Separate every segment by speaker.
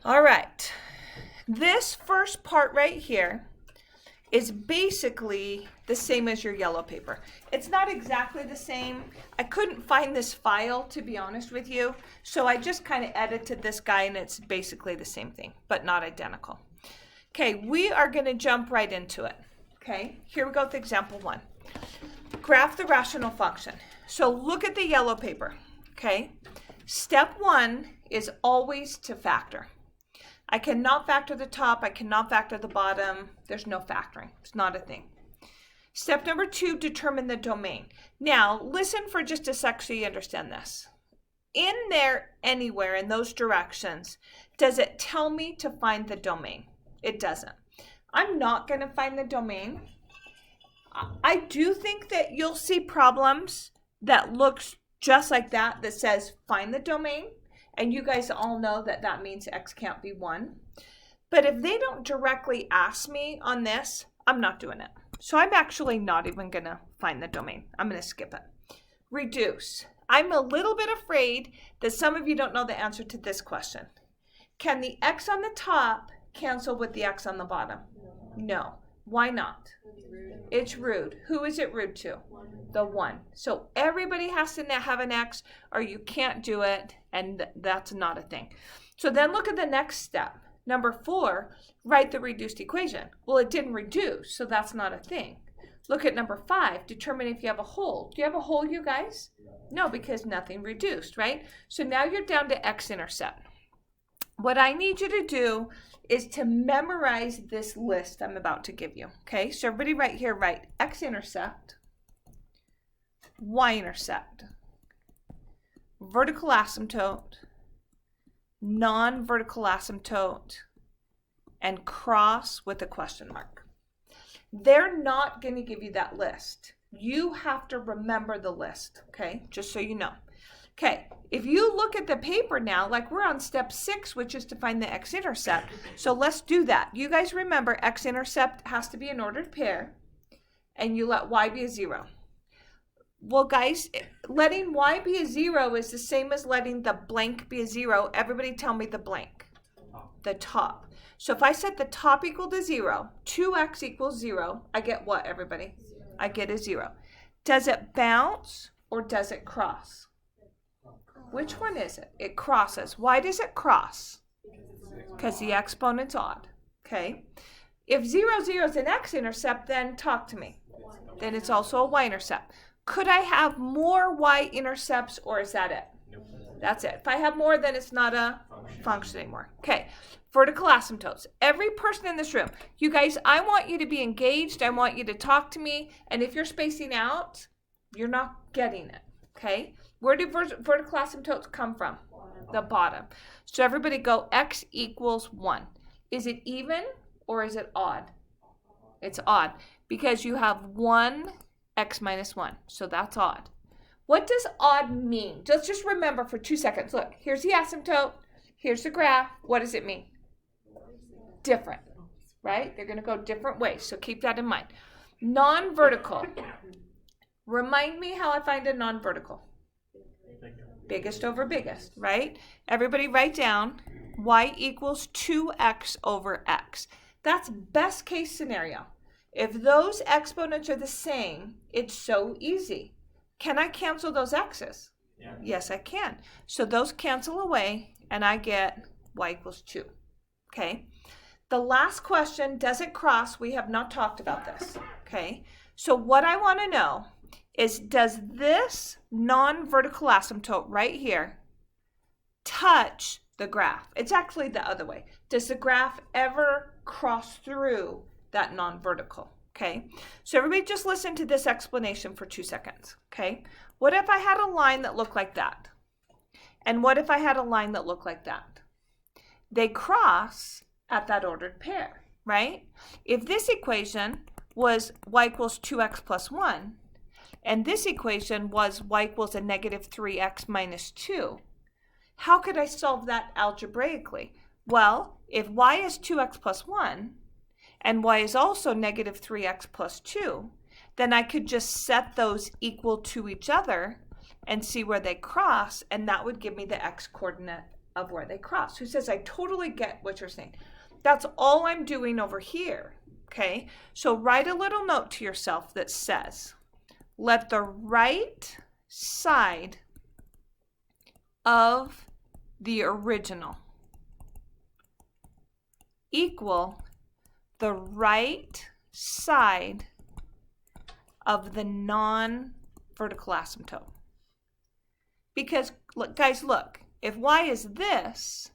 Speaker 1: All right, this first part right here is basically the same as your yellow paper. It's not exactly the same. I couldn't find this file, to be honest with you, so I just kind of edited this guy and it's basically the same thing, but not identical. Okay, we are going to jump right into it. Okay, here we go with example 1. Graph the rational function. So look at the yellow paper. Okay, step 1 is always to factor. I cannot factor the top, I cannot factor the bottom. There's no factoring. It's not a thing. Step number 2, determine the domain. Now, listen for just a sec so you understand this. In there, anywhere in those directions, does it tell me to find the domain? It doesn't. I'm not going to find the domain. I do think that you'll see problems that looks just like that says find the domain. And you guys all know that that means x can't be 1. But if they don't directly ask me on this, I'm not doing it. So I'm actually not even going to find the domain. I'm going to skip it. Reduce. I'm a little bit afraid that some of you don't know the answer to this question. Can the x on the top cancel with the x on the bottom? No. Why not? It's rude. Who is it rude to? The 1. So everybody has to have an x or you can't do it, and that's not a thing. So then look at the next step. Number 4, write the reduced equation. Well, it didn't reduce, so that's not a thing. Look at number 5, determine if you have a hole. Do you have a hole, you guys? No, because nothing reduced, right? So now you're down to x-intercept. What I need you to do is to memorize this list I'm about to give you. Okay, so everybody right here, write x-intercept, y-intercept, vertical asymptote, non-vertical asymptote, and cross with a question mark. They're not going to give you that list. You have to remember the list, okay, just so you know. Okay, if you look at the paper now, like we're on step 6, which is to find the x-intercept. So let's do that. You guys remember x-intercept has to be an ordered pair, and you let y be a 0. Well, guys, letting y be a 0 is the same as letting the blank be a 0. Everybody tell me the blank. The top. So if I set the top equal to 0, 2x equals 0, I get what, everybody? I get a 0. Does it bounce or does it cross? Which one is it? It crosses. Why does it cross? Because the exponent's odd. Okay. If 0, 0 is an x-intercept, then talk to me. Then it's also a y-intercept. Could I have more y-intercepts, or is that it? That's it. If I have more, then it's not a function anymore. Okay. Vertical asymptotes. Every person in this room, you guys, I want you to be engaged. I want you to talk to me. And if you're spacing out, you're not getting it. Okay. Where do vertical asymptotes come from? The bottom. So everybody go x equals 1. Is it even or is it odd? It's odd because you have 1 x minus 1. So that's odd. What does odd mean? Just remember for 2 seconds. Look, here's the asymptote. Here's the graph. What does it mean? Different, right? They're going to go different ways. So keep that in mind. Non-vertical. Remind me how I find a non-vertical. Biggest over biggest, right? Everybody write down y equals 2x over x. That's best case scenario. If those exponents are the same, it's so easy. Can I cancel those x's? Yeah. Yes, I can. So those cancel away, and I get y equals 2. Okay? The last question, does it cross? We have not talked about this. Okay? So what I want to know is, does this non-vertical asymptote right here touch the graph? It's actually the other way. Does the graph ever cross through that non-vertical? Okay, so everybody just listen to this explanation for 2 seconds. Okay, what if I had a line that looked like that? And what if I had a line that looked like that? They cross at that ordered pair, right? If this equation was y equals 2x plus 1, and this equation was y equals a negative 3x minus 2, how could I solve that algebraically? Well, if y is 2x plus 1, and y is also negative 3x plus 2, then I could just set those equal to each other and see where they cross, and that would give me the x coordinate of where they cross. Who says, I totally get what you're saying. That's all I'm doing over here, okay? So write a little note to yourself that says, let the right side of the original equal the right side of the non-vertical asymptote. Because, look, guys, look, if y is this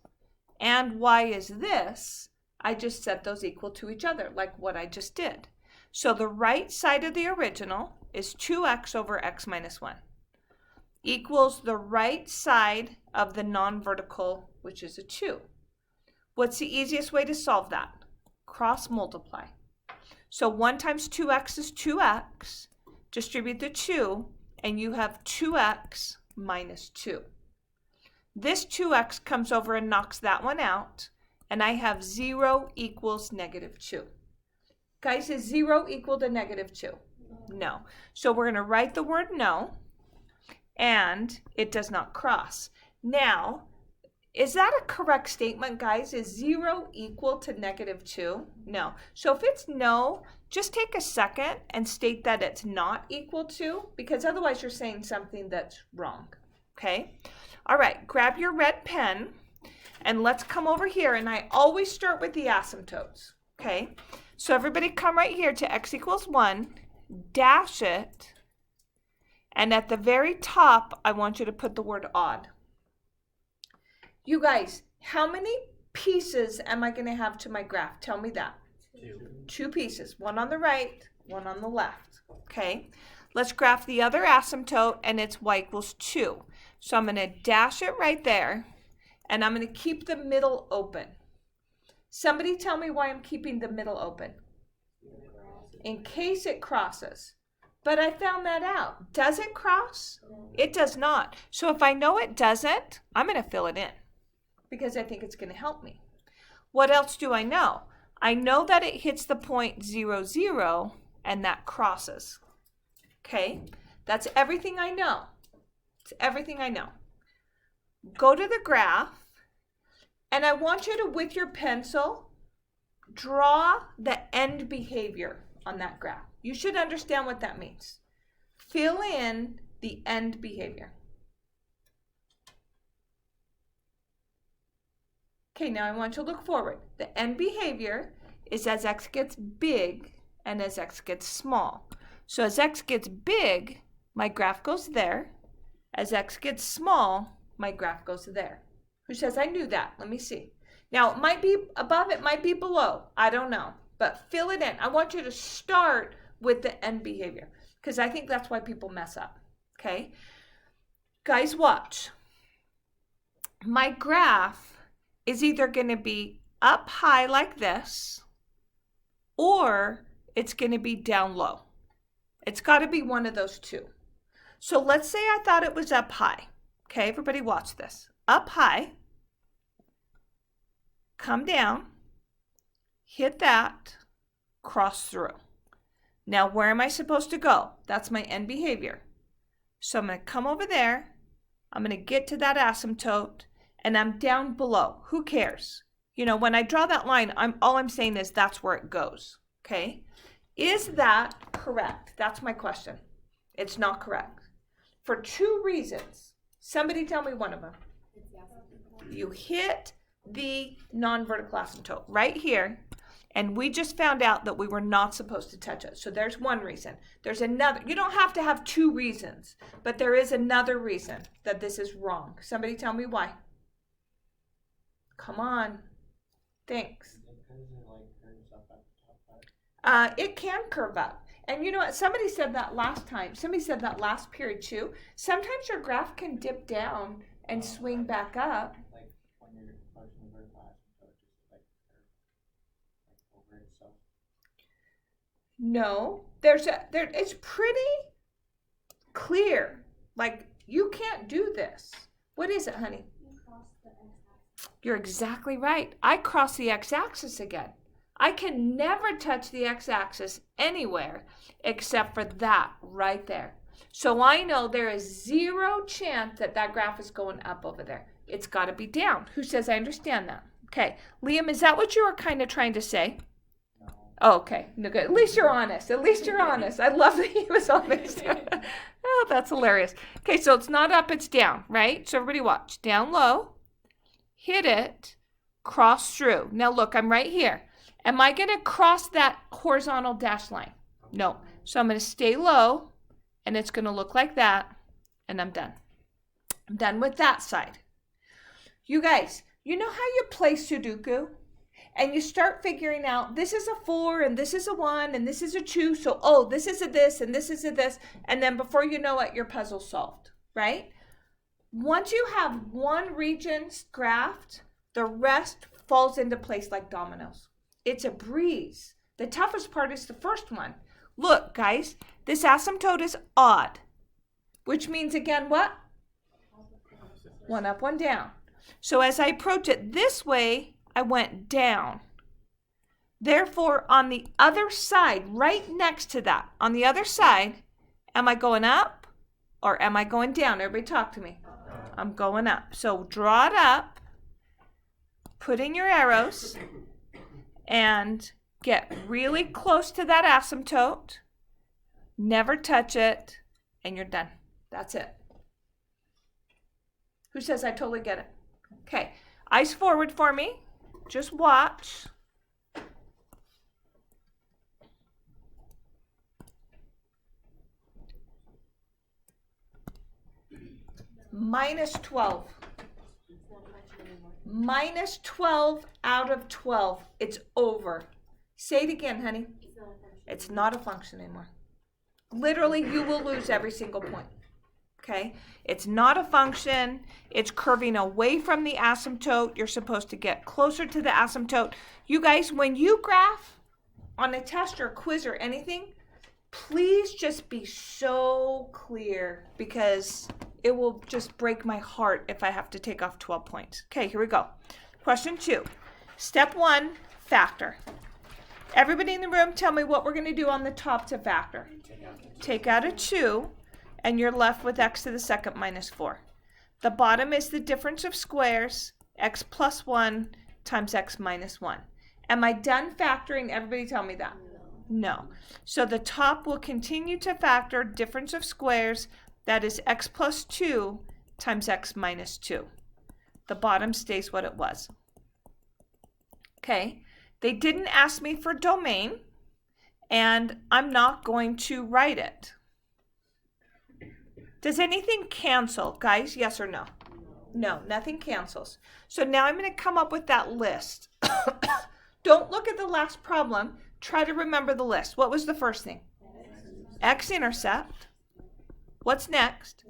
Speaker 1: and y is this, I just set those equal to each other, like what I just did. So the right side of the original is 2x over x minus 1 equals the right side of the non-vertical, which is a 2. What's the easiest way to solve that? Cross multiply. So 1 times 2x is 2x. Distribute the 2, and you have 2x minus 2. This 2x comes over and knocks that one out, and I have 0 equals negative 2. Guys, is 0 equal to negative 2? No. So we're going to write the word no, and it does not cross. Now, is that a correct statement, guys? Is 0 equal to negative 2? No. So if it's no, just take a second and state that it's not equal to, because otherwise you're saying something that's wrong. Okay? All right, grab your red pen, and let's come over here, and I always start with the asymptotes. Okay? So everybody come right here to x equals 1, dash it, and at the very top, I want you to put the word odd. You guys, how many pieces am I going to have to my graph? Tell me that. 2 pieces, one on the right, one on the left. Okay, let's graph the other asymptote, and it's y equals 2. So I'm going to dash it right there, and I'm going to keep the middle open. Somebody tell me why I'm keeping the middle open. In case it crosses. But I found that out. Does it cross? It does not. So if I know it doesn't, I'm going to fill it in because I think it's going to help me. What else do I know? I know that it hits the point 0, 0, and that crosses. Okay? That's everything I know. It's everything I know. Go to the graph, and I want you to, with your pencil, draw the end behavior on that graph. You should understand what that means. Fill in the end behavior. Okay, now I want you to look forward. The end behavior is as x gets big and as x gets small. So as x gets big, my graph goes there. As x gets small, my graph goes there. Who says I knew that? Let me see. Now, it might be above, it might be below. I don't know. But fill it in. I want you to start with the end behavior because I think that's why people mess up. Okay? Guys, watch. My graph is either going to be up high like this or it's going to be down low. It's got to be one of those two. So let's say I thought it was up high. Okay, everybody watch this. Up high, come down, hit that, cross through. Now, where am I supposed to go? That's my end behavior. So I'm going to come over there. I'm going to get to that asymptote, and I'm down below. Who cares? You know, when I draw that line, all I'm saying is that's where it goes. Okay? Is that correct? That's my question. It's not correct. For 2 reasons. Somebody tell me one of them. You hit the non-vertical asymptote right here, and we just found out that we were not supposed to touch it. So there's one reason. There's another. You don't have to have 2 reasons, but there is another reason that this is wrong. Somebody tell me why. Come on. Thanks. It can curve up. And you know what? Somebody said that last time. Somebody said that last period too. Sometimes your graph can dip down and swing back up.
Speaker 2: Like when you're approaching the vertical asymptote, just like over itself.
Speaker 1: No, it's pretty clear. Like you can't do this. What is it, honey?
Speaker 3: You cross the x-axis.
Speaker 1: You're exactly right. I cross the x-axis again. I can never touch the x-axis anywhere except for that right there. So I know there is 0 chance that that graph is going up over there. It's got to be down. Who says I understand that? Okay. Liam, is that what you were kind of trying to say?
Speaker 2: No.
Speaker 1: Oh, okay. No, good. At least you're honest. At least you're honest. I love that he was honest. Oh, that's hilarious. Okay, so it's not up, it's down, right? So everybody watch. Down low, hit it, cross through. Now look, I'm right here. Am I going to cross that horizontal dash line? No. So I'm going to stay low, and it's going to look like that, and I'm done. I'm done with that side. You guys, you know how you play Sudoku? And you start figuring out this is a 4 and this is a 1 and this is a 2. So, oh, this is a this and this is a this. And then before you know it, your puzzle's solved, right? Once you have one region graphed, the rest falls into place like dominoes. It's a breeze. The toughest part is the first one. Look, guys, this asymptote is odd, which means again what? One up, one down. So as I approach it this way, I went down. Therefore, on the other side, right next to that, on the other side, am I going up or am I going down? Everybody talk to me. I'm going up. So draw it up, put in your arrows, and get really close to that asymptote. Never touch it, and you're done. That's it. Who says I totally get it? Okay, eyes forward for me. Just watch. Minus 12. Minus 12 out of 12. It's over. Say it again, honey. It's not a function anymore. Literally, you will lose every single point. Okay? It's not a function. It's curving away from the asymptote. You're supposed to get closer to the asymptote. You guys, when you graph on a test or a quiz or anything, please just be so clear because it will just break my heart if I have to take off 12 points. Okay, here we go. Question 2. Step 1, factor. Everybody in the room, tell me what we're going to do on the top to factor. Take out a 2, and you're left with x to the second minus 4. The bottom is the difference of squares, x plus 1 times x minus 1. Am I done factoring? Everybody tell me that. No. So the top will continue to factor difference of squares, that is x plus 2 times x minus 2. The bottom stays what it was. Okay, they didn't ask me for domain, and I'm not going to write it. Does anything cancel, guys? Yes or no? No, nothing cancels. So now I'm going to come up with that list. Don't look at the last problem. Try to remember the list. What was the first thing? X-intercept. What's next?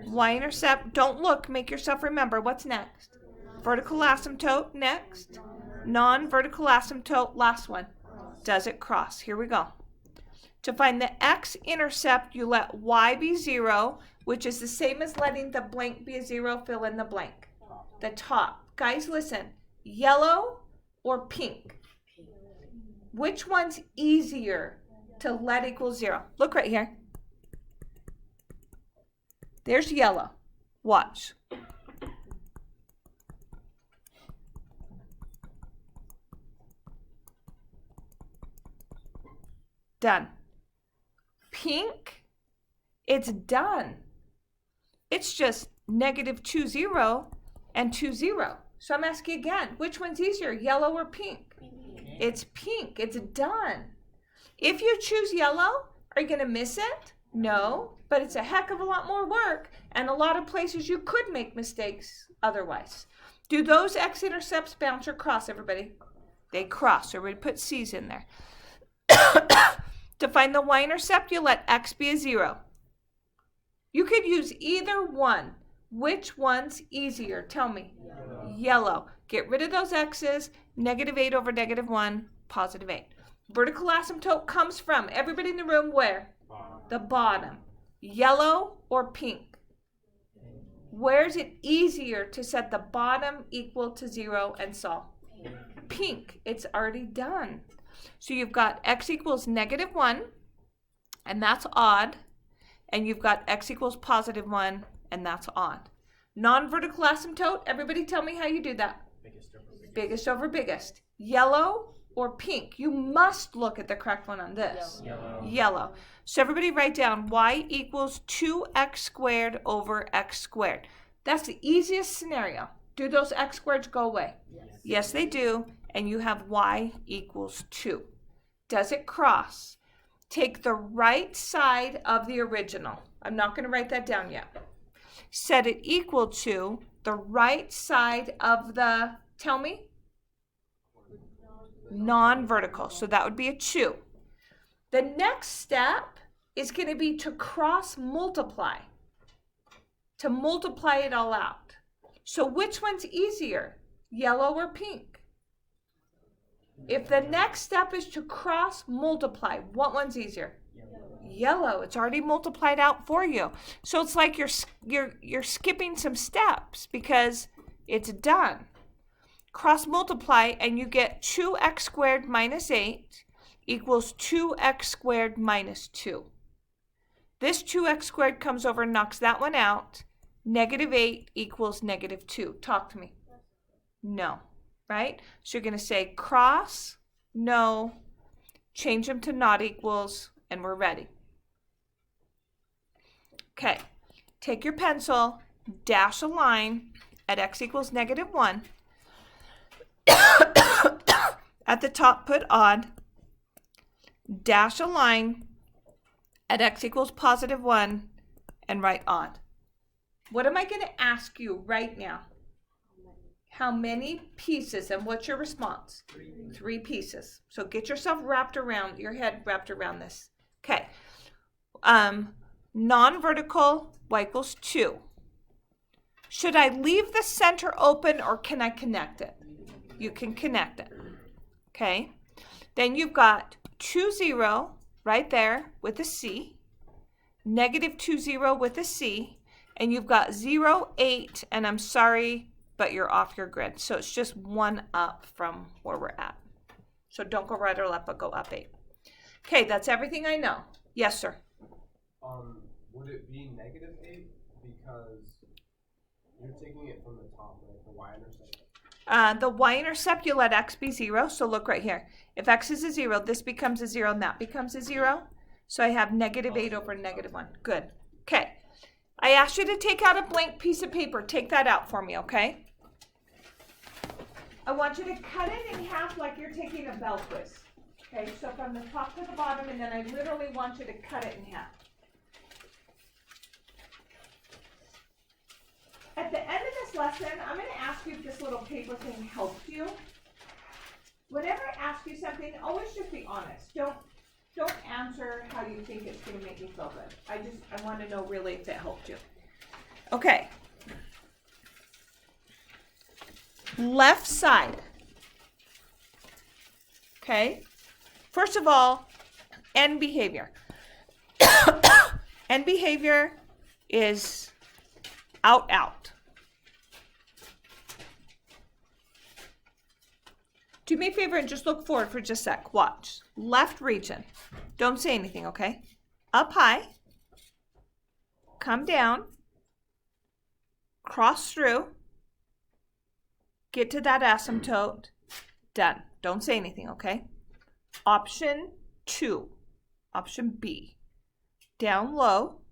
Speaker 1: Y-intercept. Don't look. Make yourself remember. What's next? Vertical asymptote. Next. Non-vertical asymptote. Last one. Does it cross? Here we go. To find the x-intercept, you let y be 0, which is the same as letting the blank be a 0. Fill in the blank. The top. Guys, listen. Yellow or pink? Which one's easier to let equal 0? Look right here. There's yellow. Watch. Done. Pink, it's done. It's just negative 2, 0 and 2, 0. So I'm asking again, which one's easier, yellow or pink? It's pink. It's done. If you choose yellow, are you going to miss it? No, but it's a heck of a lot more work and a lot of places you could make mistakes otherwise. Do those x-intercepts bounce or cross, everybody? They cross. Everybody put C's in there. To find the y-intercept, you let x be a 0. You could use either one. Which one's easier? Tell me. Yellow. Get rid of those x's. Negative 8 over negative 1, positive 8. Vertical asymptote comes from, everybody in the room, where? The bottom. Yellow or pink? Where is it easier to set the bottom equal to 0 and solve? Pink. It's already done. So you've got x equals negative 1, and that's odd. And you've got x equals positive 1, and that's odd. Non-vertical asymptote, everybody tell me how you do that.
Speaker 2: Biggest over biggest.
Speaker 1: Biggest over biggest. Yellow or pink? You must look at the correct one on this.
Speaker 2: Yellow.
Speaker 1: Yellow. So everybody write down y equals 2x squared over x squared. That's the easiest scenario. Do those x squareds go away? Yes, they do. And you have y equals 2. Does it cross? Take the right side of the original. I'm not going to write that down yet. Set it equal to the right side of the, tell me? Non-vertical. So that would be a 2. The next step is going to be to cross multiply. To multiply it all out. So which one's easier? Yellow or pink? If the next step is to cross multiply, what one's easier? Yellow. It's already multiplied out for you. So it's like you're skipping some steps because it's done. Cross multiply and you get 2x squared minus 8 equals 2x squared minus 2. This 2x squared comes over and knocks that one out. Negative 8 equals negative 2. Talk to me. No. Right? So you're going to say cross, no, change them to not equals, and we're ready. Okay. Take your pencil, dash a line at x equals negative 1. At the top, put odd. Dash a line at x equals positive 1 and write odd. What am I going to ask you right now? How many pieces, and what's your response? 3 pieces. So get yourself wrapped around, your head wrapped around this. Okay. Non-vertical, y equals 2. Should I leave the center open or can I connect it? You can connect it. Okay. Then you've got 2, 0 right there with a C. Negative 2, 0 with a C. And you've got 0, 8, and I'm sorry, but you're off your grid. So it's just 1 up from where we're at. So don't go right or left, but go up 8. Okay, that's everything I know. Yes, sir.
Speaker 4: Would it be negative 8 because you're taking it from the top, like the y-intercept?
Speaker 1: The y-intercept, you let x be 0. So look right here. If x is a 0, this becomes a 0, and that becomes a 0. So I have negative 8 over negative 1. Good. Okay. I asked you to take out a blank piece of paper. Take that out for me, okay? I want you to cut it in half like you're taking a bell twist. Okay, so from the top to the bottom, and then I literally want you to cut it in half. At the end of this lesson, I'm going to ask you if this little paper thing helped you. Whenever I ask you something, always just be honest. Don't answer how you think it's going to make you feel good. I want to know really if it helped you. Okay. Left side. Okay. First of all, end behavior. End behavior is out, out. Do me a favor and just look forward for just a sec. Watch. Left region. Don't say anything, okay? Up high. Come down. Cross through. Get to that asymptote. Done. Don't say anything, okay? Option 2. Option B. Down low.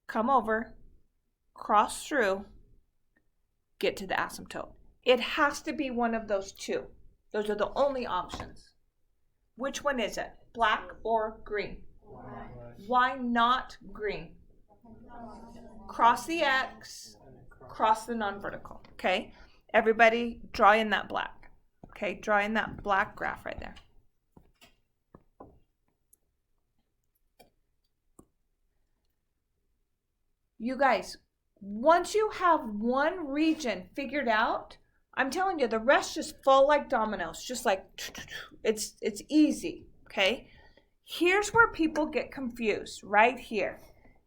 Speaker 1: Come over. Cross through. Get to the asymptote. It has to be one of those 2. Those are the only options. Which one is it? Black or green?
Speaker 3: Black.
Speaker 1: Why not green? Cross the X, cross the non-vertical. Okay? Everybody draw in that black. Okay? Draw in that black graph right there. You guys, once you have one region figured out, I'm telling you, the rest just fall like dominoes, just like, it's easy, okay? Here's where people get confused, right here.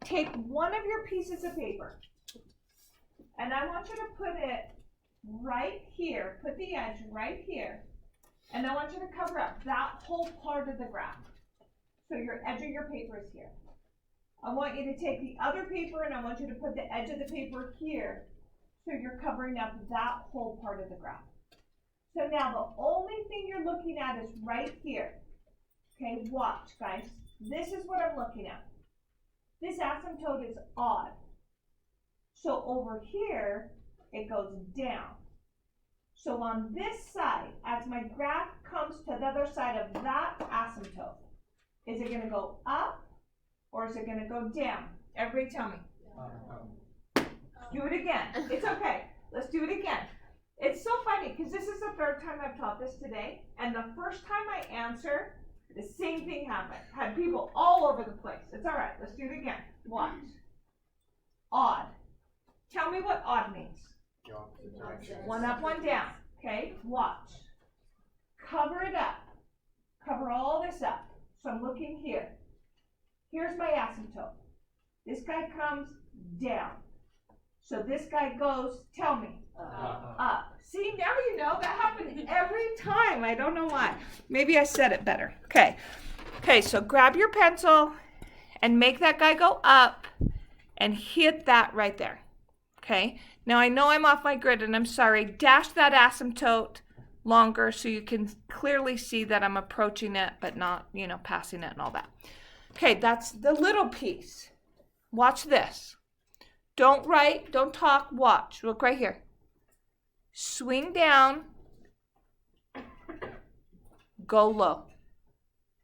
Speaker 1: Take one of your pieces of paper, and I want you to put it right here, put the edge right here, and I want you to cover up that whole part of the graph. So your edge of your paper is here. I want you to take the other paper and I want you to put the edge of the paper here so you're covering up that whole part of the graph. So now the only thing you're looking at is right here. Okay, watch guys. This is what I'm looking at. This asymptote is odd. So over here, it goes down. So on this side, as my graph comes to the other side of that asymptote, is it gonna go up or is it gonna go down? Everybody tell me. Do it again. It's okay. Let's do it again. It's so funny because this is the third time I've taught this today, and the first time I answer, the same thing happened. Had people all over the place. It's all right. Let's do it again. Watch. Odd. Tell me what odd means.
Speaker 4: Go opposite directions.
Speaker 1: One up, one down. Okay, watch. Cover it up. Cover all this up. So I'm looking here. Here's my asymptote. This guy comes down. So this guy goes, tell me, up. See, now you know. That happened every time. I don't know why. Maybe I said it better. Okay. Okay, so grab your pencil and make that guy go up and hit that right there. Okay. Now I know I'm off my grid and I'm sorry. Dash that asymptote longer so you can clearly see that I'm approaching it but not, passing it and all that. Okay, that's the little piece. Watch this. Don't write, don't talk, watch. Look right here. Swing down. Go low.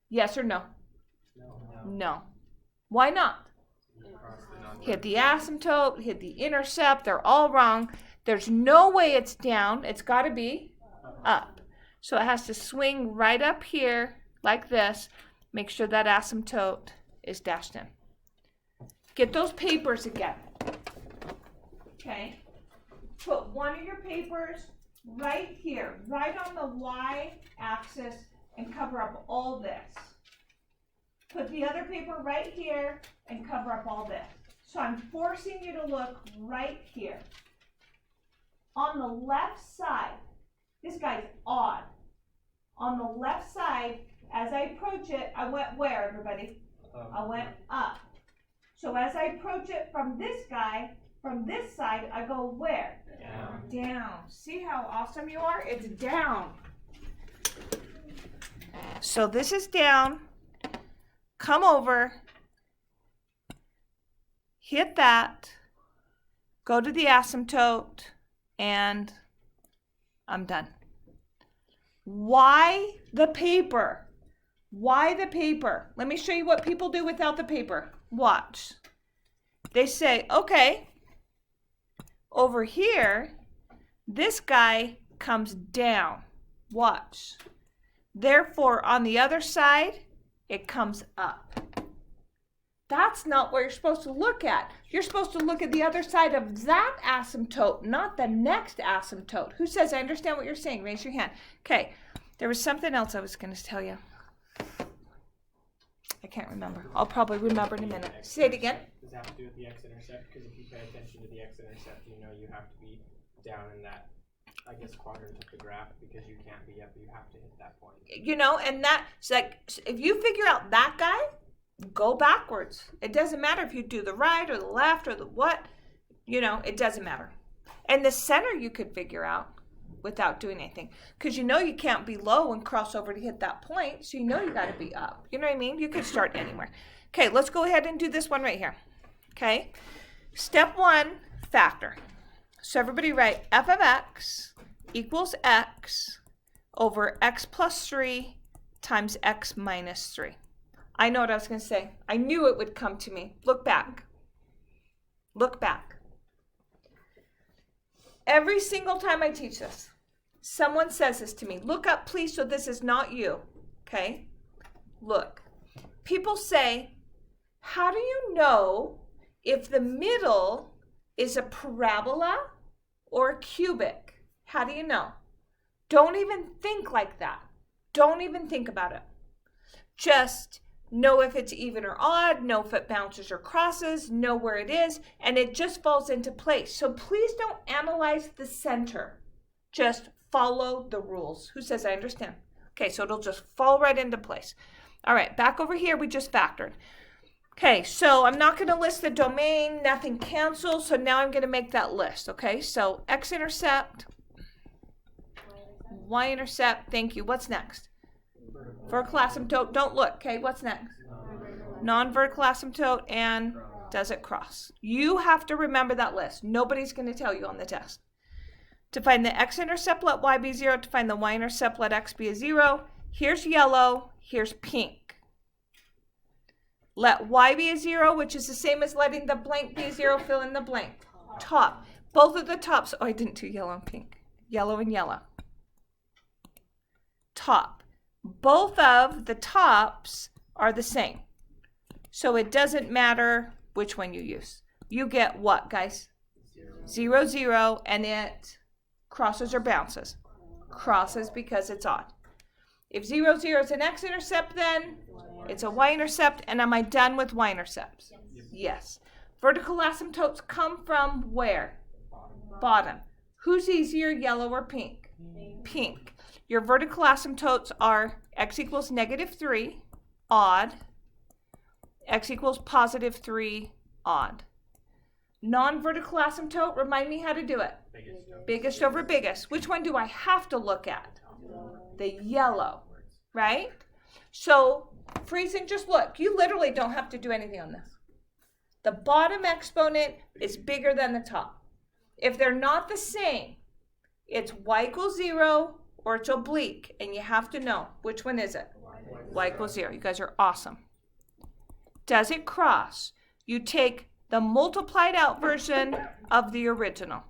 Speaker 1: Yes or no? No. Why not? Hit the asymptote, hit the intercept. They're all wrong. There's no way it's down. It's got to be up. So it has to swing right up here like this. Make sure that asymptote is dashed in. Get those papers again. Okay. Put one of your papers right here, right on the y-axis, and cover up all this. Put the other paper right here and cover up all this. So I'm forcing you to look right here. On the left side, this guy's odd. On the left side, as I approach it, I went where, everybody? I went up. So as I approach it from this guy, from this side, I go where?
Speaker 2: Down.
Speaker 1: Down. See how awesome you are? It's down. So this is down. Come over. Hit that. Go to the asymptote. And I'm done. Why the paper? Why the paper? Let me show you what people do without the paper. Watch. They say, okay, over here, this guy comes down. Watch. Therefore, on the other side, it comes up. That's not what you're supposed to look at. You're supposed to look at the other side of that asymptote, not the next asymptote. Who says, I understand what you're saying? Raise your hand. Okay, there was something else I was going to tell you. I can't remember. I'll probably remember in a minute. Say it again.
Speaker 2: Does that have to do with the x-intercept? Because if you pay attention to the x-intercept, you know you have to be down in that, I guess, quadrant of the graph because you can't be up. You have to hit that point.
Speaker 1: And that's like, if you figure out that guy, go backwards. It doesn't matter if you do the right or the left or the what. It doesn't matter. And the center you could figure out without doing anything. Because you can't be low and cross over to hit that point. So you got to be up. You know what I mean? You could start anywhere. Okay, let's go ahead and do this one right here. Okay. Step 1, factor. So everybody write f of x equals x over x plus 3 times x minus 3. I know what I was going to say. I knew it would come to me. Look back. Look back. Every single time I teach this, someone says this to me. Look up, please, so this is not you. Okay? Look. People say, how do you know if the middle is a parabola or a cubic? How do you know? Don't even think like that. Don't even think about it. Just know if it's even or odd, know if it bounces or crosses, know where it is, and it just falls into place. So please don't analyze the center. Just follow the rules. Who says I understand? Okay, so it'll just fall right into place. All right, back over here, we just factored. Okay, so I'm not going to list the domain, nothing canceled, so now I'm going to make that list, okay? So x-intercept, y-intercept, thank you. What's next? Vertical asymptote, don't look, okay? What's next? Non-vertical asymptote, and does it cross? You have to remember that list. Nobody's going to tell you on the test. To find the x-intercept, let y be 0. To find the y-intercept, let x be a 0. Here's yellow, here's pink. Let y be a 0, which is the same as letting the blank be a 0, fill in the blank. Top. Both of the tops. Oh, I didn't do yellow and pink. Yellow and yellow. Top. Both of the tops are the same. So it doesn't matter which one you use. You get what, guys? 0, 0, and it crosses or bounces. Crosses because it's odd. If 0, 0 is an x-intercept, then it's a y-intercept, and am I done with y-intercepts? Yes. Vertical asymptotes come from where? Bottom. Who's easier, yellow or pink? Pink. Your vertical asymptotes are x equals -3, odd. X equals +3, odd. Non-vertical asymptote, remind me how to do it. Biggest over biggest. Which one do I have to look at? The yellow, right? So, freezing, just look. You literally don't have to do anything on this. The bottom exponent is bigger than the top. If they're not the same, it's y equals 0 or it's oblique, and you have to know which one is it. Y equals 0. You guys are awesome. Does it cross? You take the multiplied out version of the original.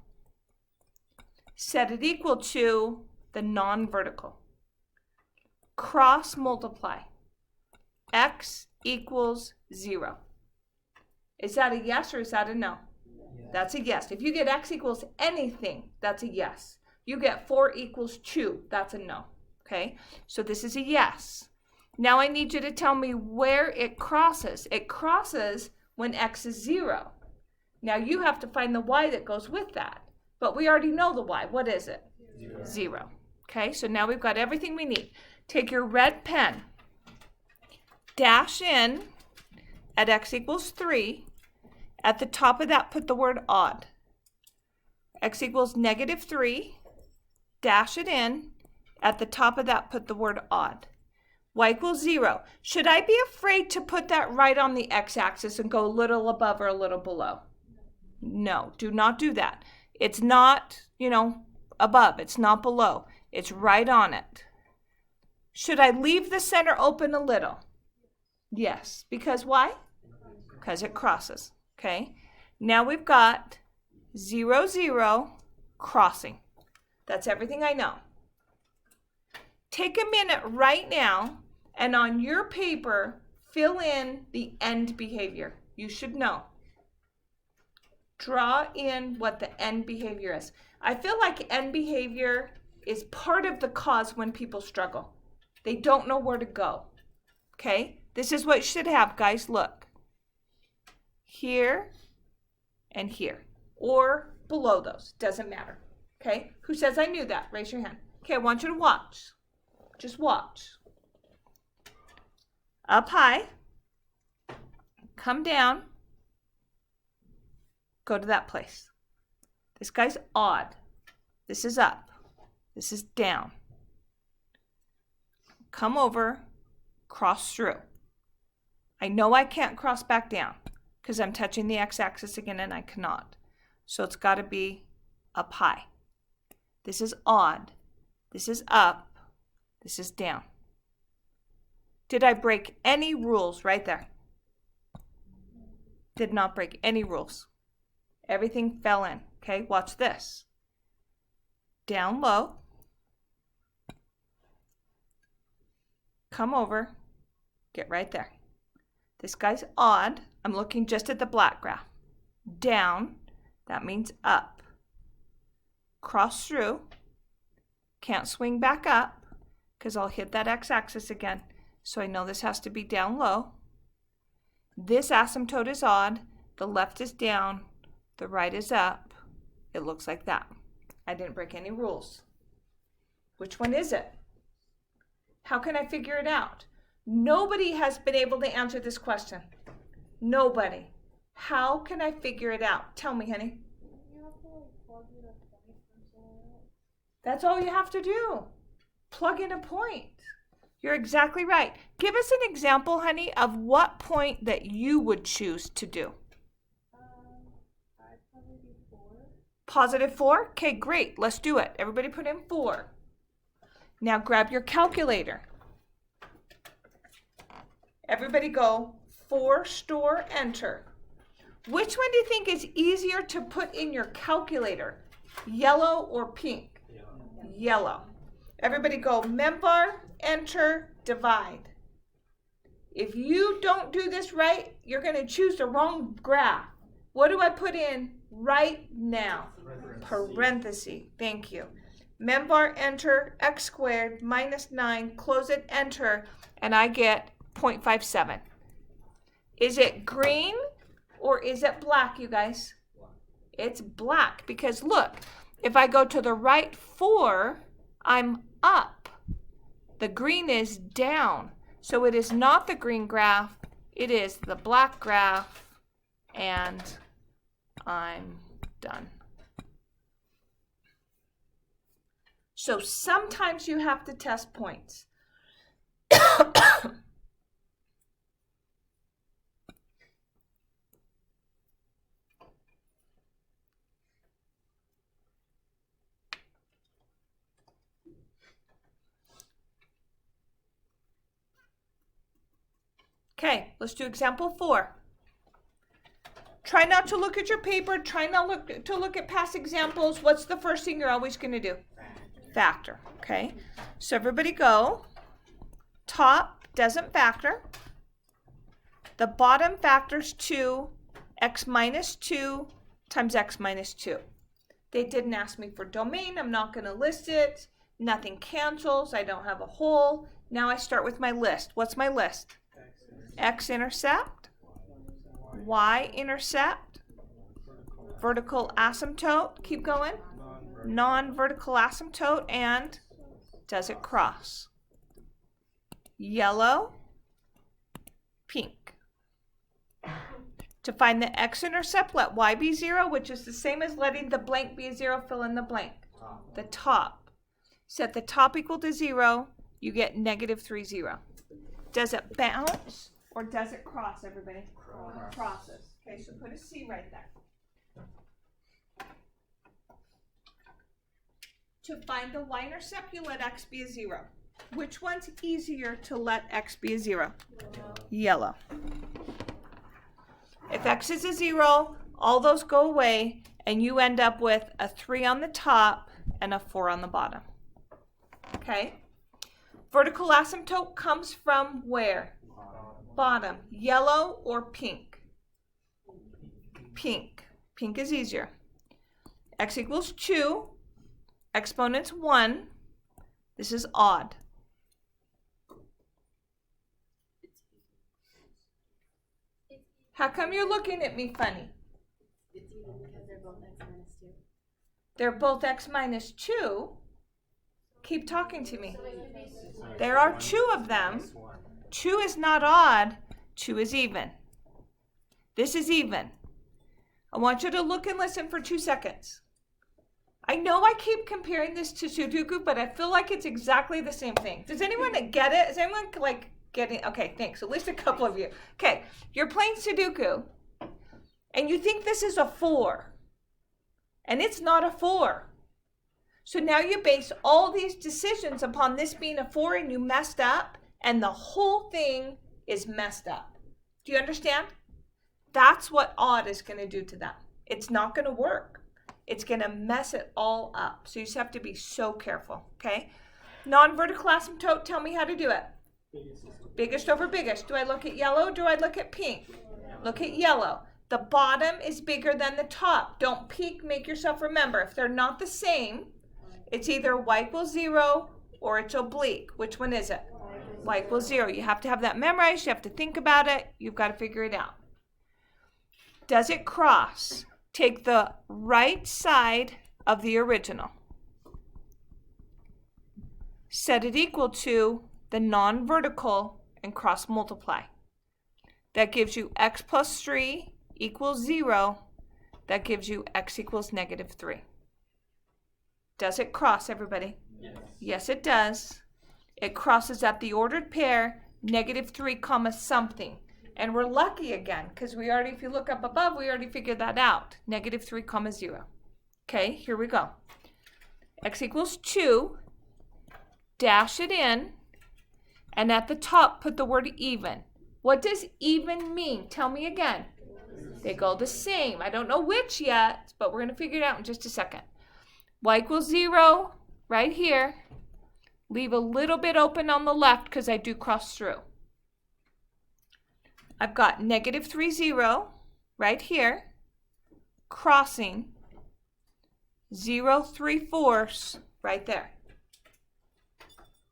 Speaker 1: Set it equal to the non-vertical. Cross multiply. X equals 0. Is that a yes or is that a no? Yes. That's a yes. If you get x equals anything, that's a yes. You get 4 equals 2, that's a no. Okay, so this is a yes. Now I need you to tell me where it crosses. It crosses when x is 0. Now you have to find the y that goes with that. But we already know the y. What is it? 0. Okay, so now we've got everything we need. Take your red pen. Dash in at x equals 3. At the top of that, put the word odd. X equals -3. Dash it in. At the top of that, put the word odd. Y equals 0. Should I be afraid to put that right on the x-axis and go a little above or a little below? No, do not do that. It's not, above. It's not below. It's right on it. Should I leave the center open a little? Yes. Because why? Because it crosses. Okay. Now we've got 0, 0 crossing. That's everything I know. Take a minute right now and on your paper, fill in the end behavior. You should know. Draw in what the end behavior is. I feel like end behavior is part of the cause when people struggle. They don't know where to go. Okay? This is what you should have, guys. Look. Here and here. Or below those. Doesn't matter. Okay? Who says I knew that? Raise your hand. Okay, I want you to watch. Just watch. Up high. Come down. Go to that place. This guy's odd. This is up. This is down. Come over. Cross through. I know I can't cross back down because I'm touching the x-axis again and I cannot. So it's got to be up high. This is odd. This is up. This is down. Did I break any rules right there? Did not break any rules. Everything fell in. Okay, watch this. Down low. Come over. Get right there. This guy's odd. I'm looking just at the black graph. Down. That means up. Cross through. Can't swing back up because I'll hit that x-axis again. So I know this has to be down low. This asymptote is odd. The left is down. The right is up. It looks like that. I didn't break any rules. Which one is it? How can I figure it out? Nobody has been able to answer this question. Nobody. How can I figure it out? Tell me, honey.
Speaker 3: You have to like plug in a point from somewhere else.
Speaker 1: That's all you have to do. Plug in a point. You're exactly right. Give us an example, honey, of what point that you would choose to do.
Speaker 3: I'd probably do 4.
Speaker 1: Positive 4? Okay, great. Let's do it. Everybody put in 4. Now grab your calculator. Everybody go 4 store enter. Which one do you think is easier to put in your calculator? Yellow or pink? Yellow. Everybody go membar, enter, divide. If you don't do this right, you're going to choose the wrong graph. What do I put in right now? Parenthesis. Thank you. Membar, enter, x squared minus 9, close it, enter, and I get 0.57. Is it green or is it black, you guys? It's black because look, if I go to the right 4, I'm up. The green is down. So it is not the green graph, it is the black graph, and I'm done. So sometimes you have to test points. Okay, let's do example 4. Try not to look at your paper. Try not to look at past examples. What's the first thing you're always going to do? Factor. Okay, so everybody go. Top doesn't factor. The bottom factors 2, x minus 2 times x minus 2. They didn't ask me for domain. I'm not going to list it. Nothing cancels. I don't have a hole. Now I start with my list. What's my list? X-intercept, Y-intercept, vertical asymptote, keep going, non-vertical asymptote, and does it cross? Yellow, pink. To find the x-intercept, let y be 0, which is the same as letting the blank be a 0, fill in the blank. The top. Set the top equal to 0, you get negative 3, 0. Does it bounce? Or does it cross, everybody? Crosses. Okay, so put a C right there. To find the y-intercept, you let x be a 0. Which one's easier to let x be a 0? Yellow. If x is a 0, all those go away, and you end up with a 3 on the top and a 4 on the bottom. Okay? Vertical asymptote comes from where? Bottom. Yellow or pink? Pink. Pink is easier. X equals 2. Exponent's 1. This is odd. How come you're looking at me funny?
Speaker 3: It's even because they're both x minus 2.
Speaker 1: They're both x minus 2. Keep talking to me. There are 2 of them. 2 is not odd. 2 is even. This is even. I want you to look and listen for 2 seconds. I know I keep comparing this to Sudoku, but I feel like it's exactly the same thing. Does anyone get it? Is anyone like getting? Okay, thanks. At least a couple of you. Okay, you're playing Sudoku, and you think this is a 4, and it's not a 4. So now you base all these decisions upon this being a 4, and you messed up, and the whole thing is messed up. Do you understand? That's what odd is going to do to them. It's not going to work. It's going to mess it all up. So you just have to be so careful, okay? Non-vertical asymptote, tell me how to do it. Biggest over biggest. Do I look at yellow? Do I look at pink? Look at yellow. The bottom is bigger than the top. Don't peek, make yourself remember. If they're not the same, it's either y equals 0 or it's oblique. Which one is it? Y equals 0. You have to have that memorized. You have to think about it. You've got to figure it out. Does it cross? Take the right side of the original. Set it equal to the non-vertical and cross multiply. That gives you x plus 3 equals 0. That gives you x equals negative 3. Does it cross, everybody?
Speaker 2: Yes.
Speaker 1: Yes, it does. It crosses at the ordered pair, negative 3 comma something. And we're lucky again, because we already, if you look up above, we already figured that out. Negative 3 comma 0. Okay, here we go. X equals 2. Dash it in. And at the top, put the word even. What does even mean? Tell me again. They go the same. I don't know which yet, but we're going to figure it out in just a second. Y equals 0 right here. Leave a little bit open on the left because I do cross through. I've got negative 3, 0 right here. Crossing 0, 3/4 right there.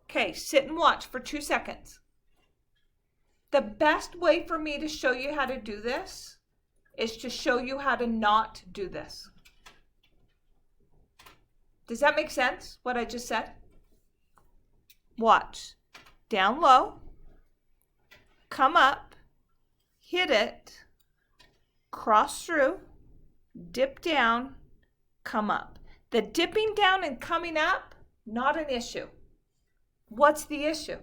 Speaker 1: Okay, sit and watch for 2 seconds. The best way for me to show you how to do this is to show you how to not do this. Does that make sense, what I just said? Watch. Down low, come up, hit it, cross through, dip down, come up. The dipping down and coming up, not an issue. What's the issue?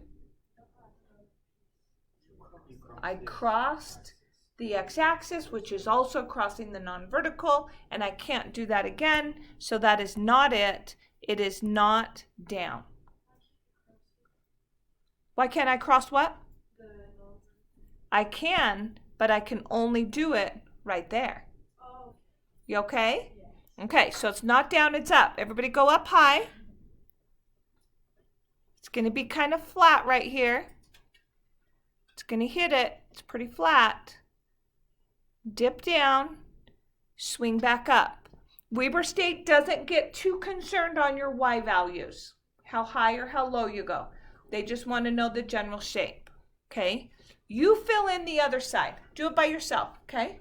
Speaker 1: I crossed the x-axis, which is also crossing the non-vertical, and I can't do that again, so that is not it. It is not down. Why can't I cross what? I can, but I can only do it right there. You okay? Okay, so it's not down, it's up. Everybody go up high. It's going to be kind of flat right here. It's going to hit it. It's pretty flat. Dip down, swing back up. Weber State doesn't get too concerned on your Y values, how high or how low you go. They just want to know the general shape, okay? You fill in the other side. Do it by yourself, okay?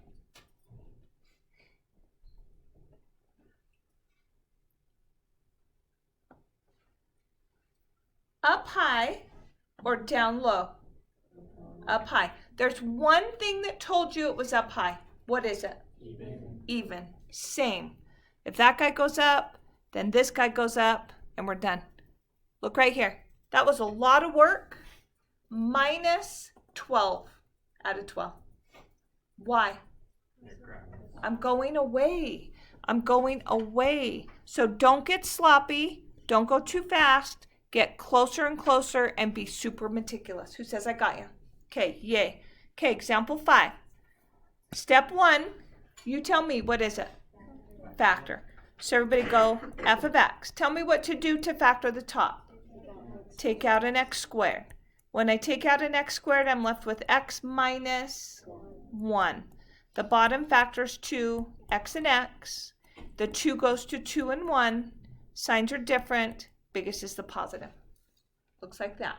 Speaker 1: Up high or down low? Up high. There's one thing that told you it was up high. What is it?
Speaker 2: Even.
Speaker 1: Even. Same. If that guy goes up, then this guy goes up, and we're done. Look right here. That was a lot of work. Minus 12 out of 12. Why? I'm going away. I'm going away. So don't get sloppy. Don't go too fast. Get closer and closer and be super meticulous. Who says I got you? Okay, yay. Okay, example 5. Step 1, you tell me, what is it? Factor. So everybody go f of x. Tell me what to do to factor the top. Take out an x squared. When I take out an x squared, I'm left with x minus 1. The bottom factors 2, x and x. The 2 goes to 2 and 1. Signs are different. Biggest is the positive. Looks like that.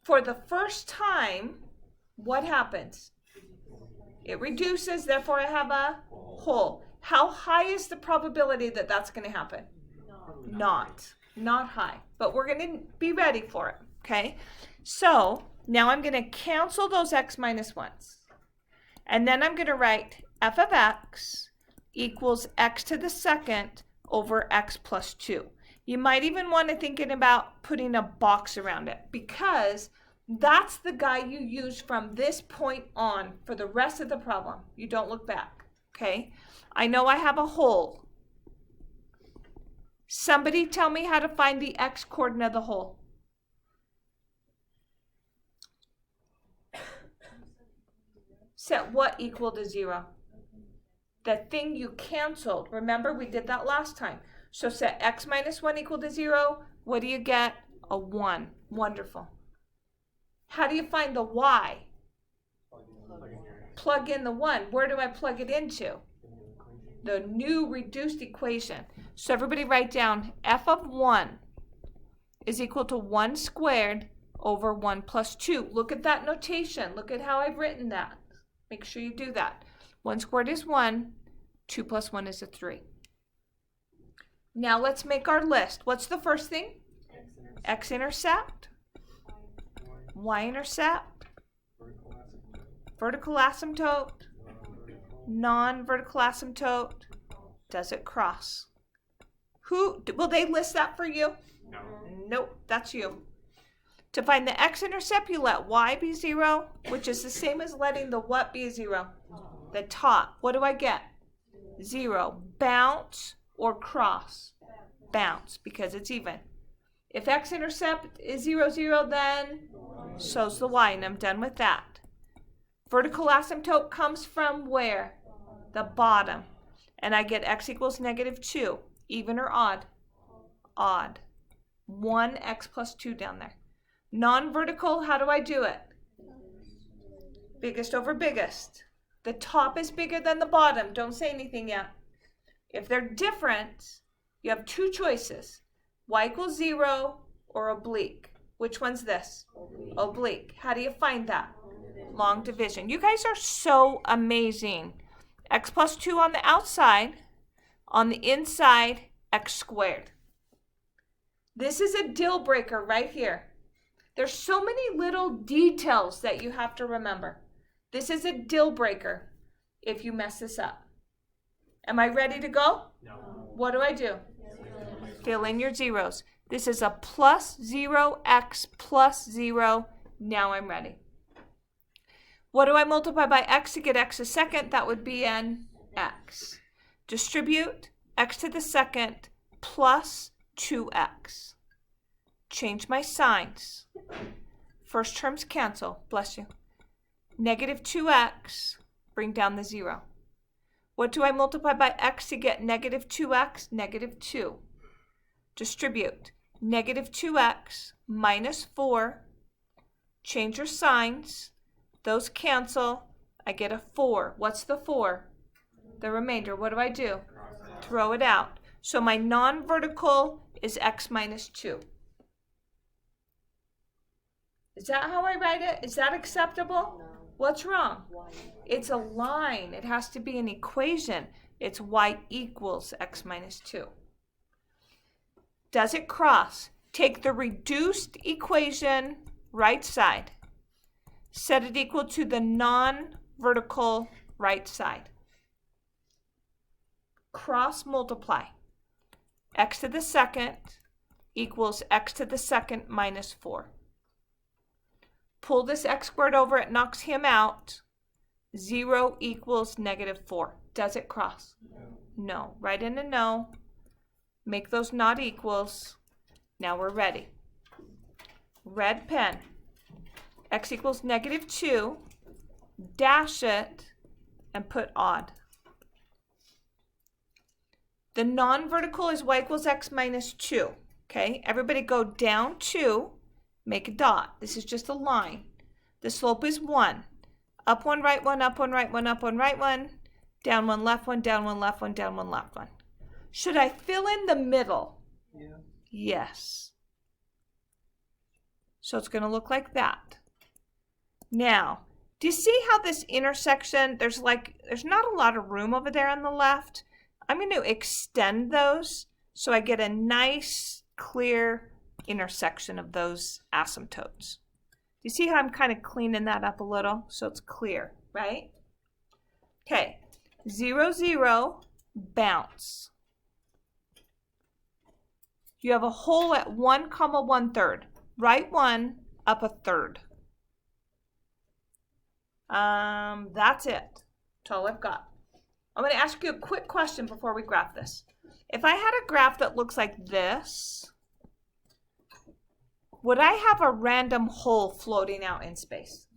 Speaker 1: For the first time, what happens? It reduces, therefore I have a whole. How high is the probability that that's going to happen? Not high, but we're going to be ready for it, okay? So now I'm going to cancel those x minus 1s. And then I'm going to write f of x equals x to the second over x plus 2. You might even want to think about putting a box around it because that's the guy you use from this point on for the rest of the problem. You don't look back, okay? I know I have a hole. Somebody tell me how to find the x coordinate of the hole. Set what equal to 0? The thing you canceled. Remember, we did that last time. So set x minus 1 equal to 0. What do you get? A 1. Wonderful. How do you find the y? Plug in the 1. Where do I plug it into? The new reduced equation. So everybody write down f of 1 is equal to 1 squared over 1 plus 2. Look at that notation. Look at how I've written that. Make sure you do that. 1 squared is 1. 2 plus 1 is a 3. Now let's make our list. What's the first thing? X-intercept, Y-intercept, Vertical asymptote, non-vertical asymptote. Does it cross? Who will they list that for you?
Speaker 2: No.
Speaker 1: Nope, that's you. To find the x-intercept, you let y be 0, which is the same as letting the what be 0? The top. What do I get? 0. Bounce or cross? Bounce, because it's even. If x-intercept is 0, 0, then so's the y, and I'm done with that. Vertical asymptote comes from where? The bottom. And I get x equals -2. Even or odd? Odd. 1x plus 2 down there. Non-vertical, how do I do it? Biggest over biggest. The top is bigger than the bottom. Don't say anything yet. If they're different, you have two choices. Y equals 0 or oblique. Which one's this? Oblique. How do you find that? Long division. You guys are so amazing. X plus 2 on the outside. On the inside, x squared. This is a deal breaker right here. There's so many little details that you have to remember. This is a deal breaker if you mess this up. Am I ready to go?
Speaker 2: No.
Speaker 1: What do I do? Fill in your zeros. This is a plus 0x plus 0. Now I'm ready. What do I multiply by x to get x a second? That would be an x. Distribute x to the second plus 2x. Change my signs. First terms cancel. Bless you. -2x. Bring down the 0. What do I multiply by x to get -2x? -2. Distribute. -2x minus 4. Change your signs. Those cancel. I get a 4. What's the 4? The remainder. What do I do? Throw it out. So my non-vertical is x minus 2. Is that how I write it? Is that acceptable? What's wrong? It's a line. It has to be an equation. It's y equals x minus 2. Does it cross? Take the reduced equation, right side. Set it equal to the non-vertical right side. Cross multiply. X to the second equals x to the second minus 4. Pull this x squared over, it knocks him out. 0 equals -4. Does it cross? No. Write in a no. Make those not equals. Now we're ready. Red pen. X equals -2. Dash it and put odd. The non-vertical is y equals x minus 2. Okay, everybody go down 2, make a dot. This is just a line. The slope is 1. Up 1, right 1, up 1, right 1, up 1, right 1. Down 1, left 1, down 1, left 1, down 1, left 1. Should I fill in the middle?
Speaker 4: Yeah.
Speaker 1: Yes. So it's going to look like that. Now, do you see how this intersection, there's not a lot of room over there on the left? I'm going to extend those so I get a nice, clear intersection of those asymptotes. Do you see how I'm kind of cleaning that up a little so it's clear, right? Okay, 0, 0, bounce. You have a hole at 1, 1/3. Right 1, up 1/3. That's it. That's all I've got. I'm going to ask you a quick question before we graph this. If I had a graph that looks like this, would I have a random hole floating out in space?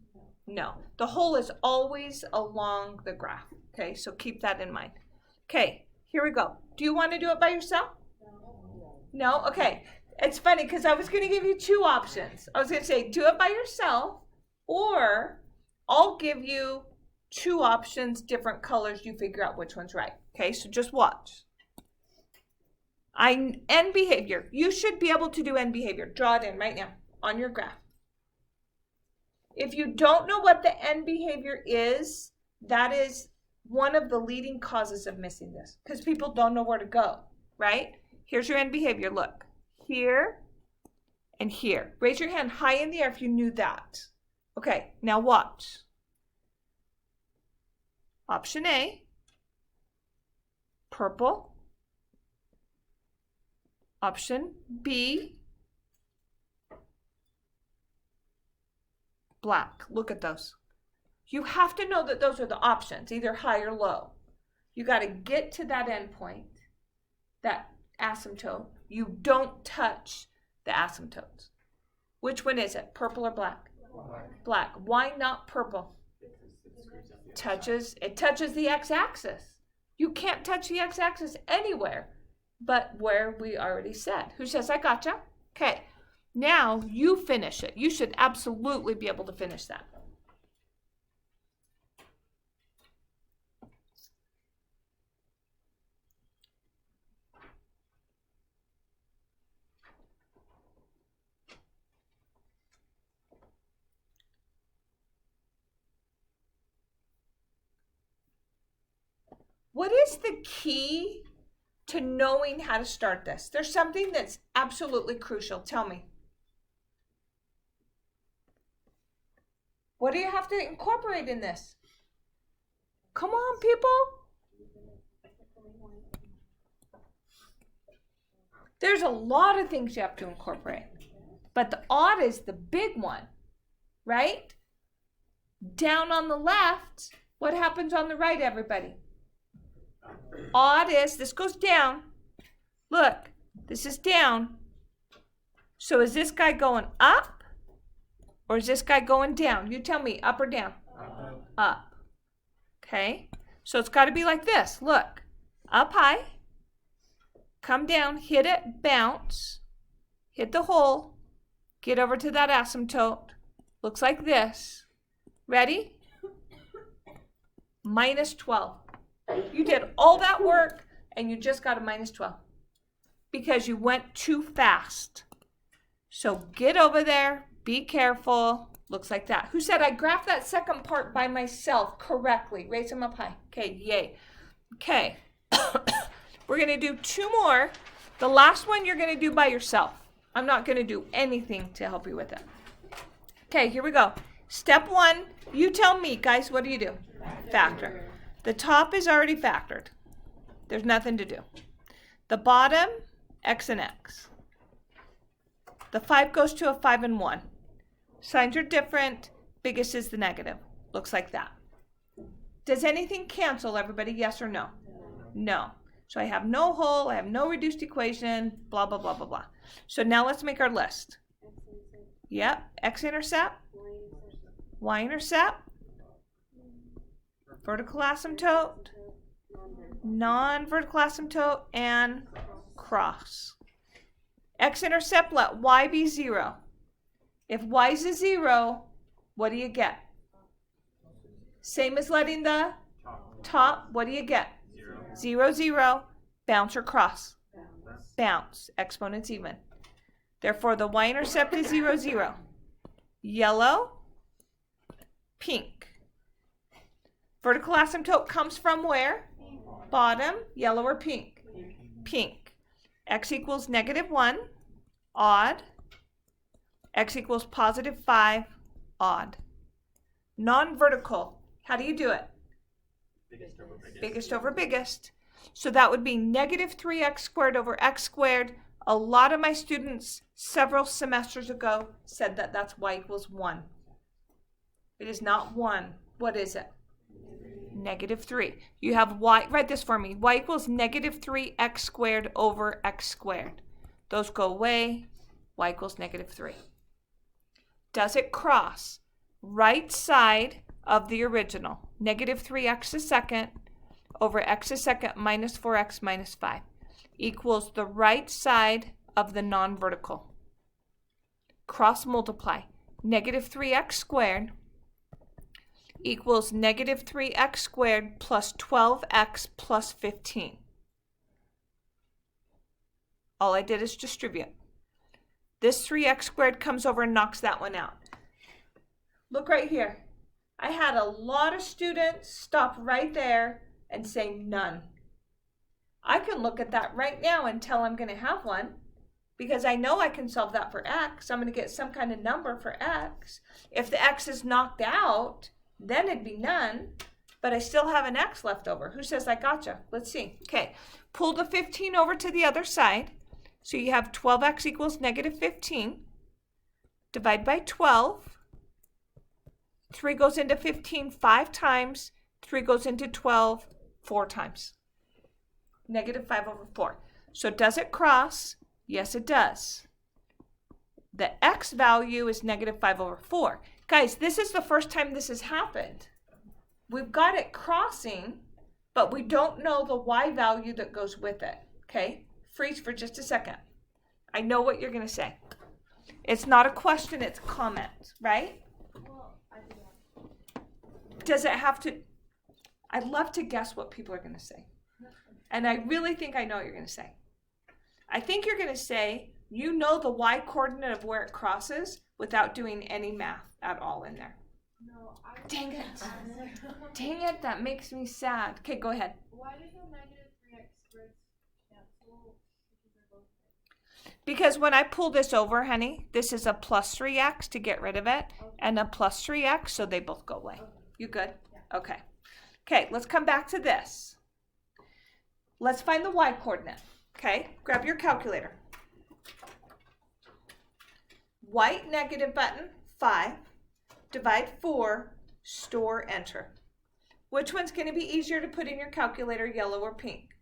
Speaker 1: No. The hole is always along the graph. Okay, so keep that in mind. Okay, here we go. Do you want to do it by yourself? No? Okay. It's funny because I was going to give you two options. I was going to say do it by yourself, or I'll give you two options, different colors, you figure out which one's right. Okay, so just watch. End behavior. You should be able to do end behavior. Draw it in right now on your graph. If you don't know what the end behavior is, that is one of the leading causes of missing this because people don't know where to go, right? Here's your end behavior. Look, here and here. Raise your hand high in the air if you knew that. Okay, now watch. Option A, purple. Option B, black. Look at those. You have to know that those are the options, either high or low. You got to get to that endpoint, that asymptote. You don't touch the asymptotes. Which one is it, purple or black? Black. Why not purple? It touches the x-axis. You can't touch the x-axis anywhere but where we already said. Who says I gotcha? Okay, now you finish it. You should absolutely be able to finish that. What is the key to knowing how to start this? There's something that's absolutely crucial. Tell me. What do you have to incorporate in this? Come on, people. There's a lot of things you have to incorporate. But the odd is the big one, right? Down on the left, what happens on the right, everybody? Odd is, this goes down. Look, this is down. So is this guy going up or is this guy going down? You tell me, up or down? Up. Okay, so it's got to be like this. Look, up high, come down, hit it, bounce, hit the hole, get over to that asymptote. Looks like this. Ready? Minus 12. You did all that work and you just got a minus 12 because you went too fast. So get over there, be careful. Looks like that. Who said I graphed that second part by myself correctly? Raise them up high. Okay, yay. Okay, we're going to do two more. The last one you're going to do by yourself. I'm not going to do anything to help you with it. Okay, here we go. Step one, you tell me, guys, what do you do? Factor. The top is already factored. There's nothing to do. The bottom, x and x. The 5 goes to a 5 and 1. Signs are different. Biggest is the negative. Looks like that. Does anything cancel, everybody? Yes or no? No. So I have no hole. I have no reduced equation. Blah, blah, blah, blah, blah. So now let's make our list. Yep. X-intercept. Y-intercept. Vertical asymptote, non-vertical asymptote, and cross. X-intercept, let y be 0. If y is a 0, what do you get? Same as letting the top, what do you get? 0, 0, bounce or cross? Bounce, exponents even. Therefore, the y-intercept is 0, 0. Yellow, pink. Vertical asymptote comes from where? Bottom, yellow or pink? Pink. X equals -1, odd. X equals +5, odd. Non-vertical, how do you do it? Biggest over biggest. So that would be -3x squared over x squared. A lot of my students several semesters ago said that that's y equals 1. It is not 1. What is it? -3. You have y, write this for me. Y equals -3x squared over x squared. Those go away. Y equals -3. Does it cross? Right side of the original. -3x a second over x a second minus 4x minus 5 equals the right side of the non-vertical. Cross multiply. -3x squared equals -3x squared plus 12x plus 15. All I did is distribute. This 3x squared comes over and knocks that one out. Look right here. I had a lot of students stop right there and say none. I can look at that right now and tell I'm going to have one because I know I can solve that for x. I'm going to get some kind of number for x. If the x is knocked out, then it'd be none. but I still have an x left over. Who says I gotcha? Let's see. Okay, pull the 15 over to the other side. So you have 12x equals negative 15. Divide by 12. 3 goes into 15 5 times. 3 goes into 12 4 times. Negative 5 over 4. So does it cross? Yes, it does. The x value is negative 5 over 4. Guys, this is the first time this has happened. We've got it crossing, but we don't know the y value that goes with it. Okay? Freeze for just a second. I know what you're going to say. It's not a question, it's a comment, right?
Speaker 3: Well, I do not.
Speaker 1: Does it have to? I'd love to guess what people are going to say. And I really think I know what you're going to say. I think you're going to say, you know the y coordinate of where it crosses without doing any math at all in there.
Speaker 3: No, I.
Speaker 1: Dang it. Dang it, that makes me sad. Okay, go ahead.
Speaker 3: Why did the negative 3x squared cancel? Because they're both right.
Speaker 1: Because when I pull this over, honey, this is a plus 3x to get rid of it, and a plus 3x, so they both go away. You good?
Speaker 3: Yeah.
Speaker 1: Okay. Okay, let's come back to this. Let's find the y coordinate. Okay, grab your calculator. White negative button, 5. Divide 4, store, enter. Which one's going to be easier to put in your calculator, yellow or pink?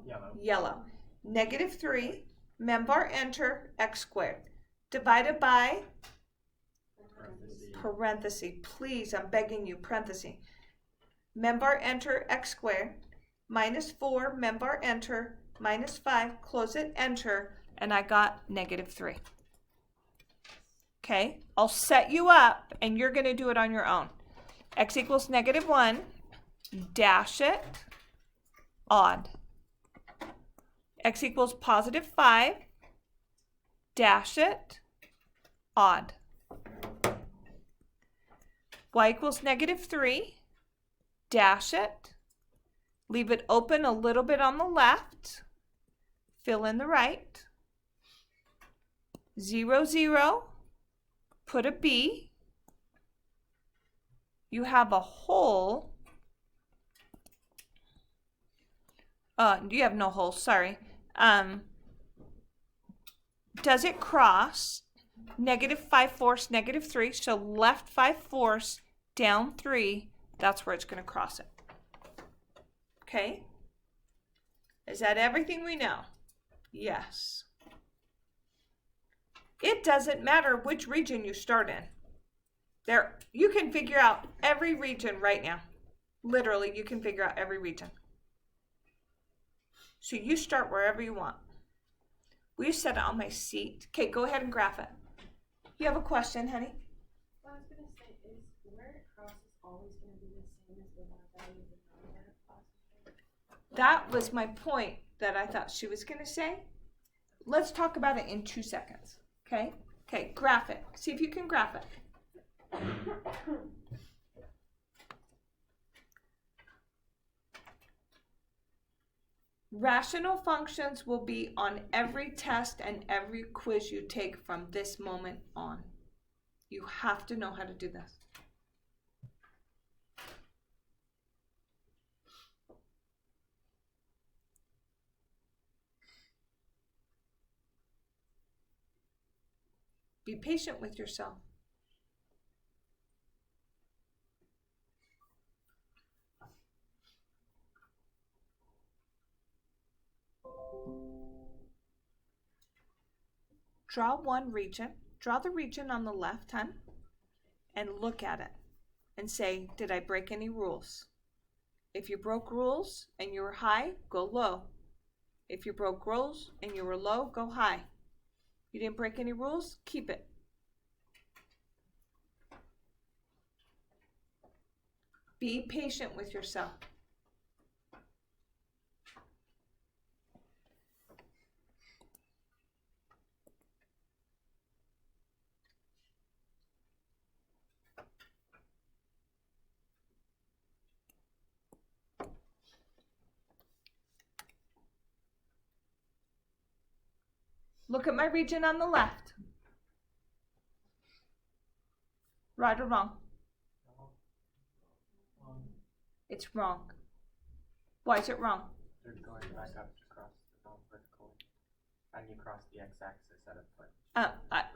Speaker 2: Yellow.
Speaker 1: Yellow. Negative 3, membar, enter, x squared. Divided by parenthesis. Please, I'm begging you, parenthesis. Membar, enter, x squared. Minus 4, membar, enter. Minus 5, close it, enter. And I got negative 3. Okay, I'll set you up and you're going to do it on your own. X equals negative 1, dash it, odd. X equals positive 5, dash it, odd. Y equals negative 3, dash it, leave it open a little bit on the left, fill in the right, 0, 0, put a B, you have a hole, you have no hole, sorry. Does it cross? Negative 5/4, negative 3, so left 5/4, down 3, that's where it's going to cross it. Okay? Is that everything we know? Yes. It doesn't matter which region you start in. There, you can figure out every region right now. Literally, you can figure out every region. So you start wherever you want. Will you set it on my seat? Okay, go ahead and graph it. You have a question, honey?
Speaker 3: What I was going to say is, where it crosses always going to be the same as the y value of the non-negative class.
Speaker 1: That was my point that I thought she was going to say. Let's talk about it in 2 seconds. Okay? Okay, graph it. See if you can graph it. Rational functions will be on every test and every quiz you take from this moment on. You have to know how to do this. Be patient with yourself. Draw one region. Draw the region on the left hand and look at it and say, did I break any rules? If you broke rules and you were high, go low. If you broke rules and you were low, go high. You didn't break any rules, keep it. Be patient with yourself. Look at my region on the left. Right or wrong? It's wrong. Why is it wrong?
Speaker 2: They're going back up to cross the non-vertical, and you cross the x-axis at a foot.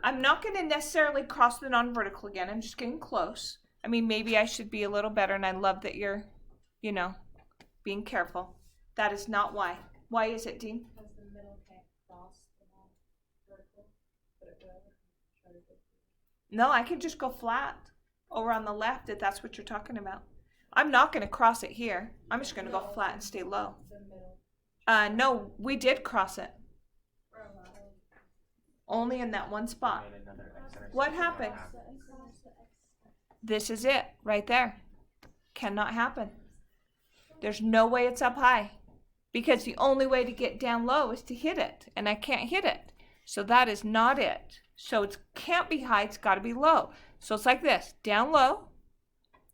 Speaker 1: I'm not going to necessarily cross the non-vertical again. I'm just getting close. I mean, maybe I should be a little better, and I love that you're, being careful. That is not why. Why is it, Dean?
Speaker 3: Because the middle can't cross the non-vertical, but it will. Try to go
Speaker 1: No, I can just go flat over on the left if that's what you're talking about. I'm not going to cross it here. I'm just going to go flat and stay low.
Speaker 3: the middle.
Speaker 1: No, we did cross it.
Speaker 3: Or allow.
Speaker 1: Only in that one spot.
Speaker 2: Made another x-intercept.
Speaker 1: What happened?
Speaker 3: Cross the x.
Speaker 1: This is it right there. Cannot happen. There's no way it's up high because the only way to get down low is to hit it, and I can't hit it. So that is not it. So it can't be high, it's got to be low. So it's like this, down low,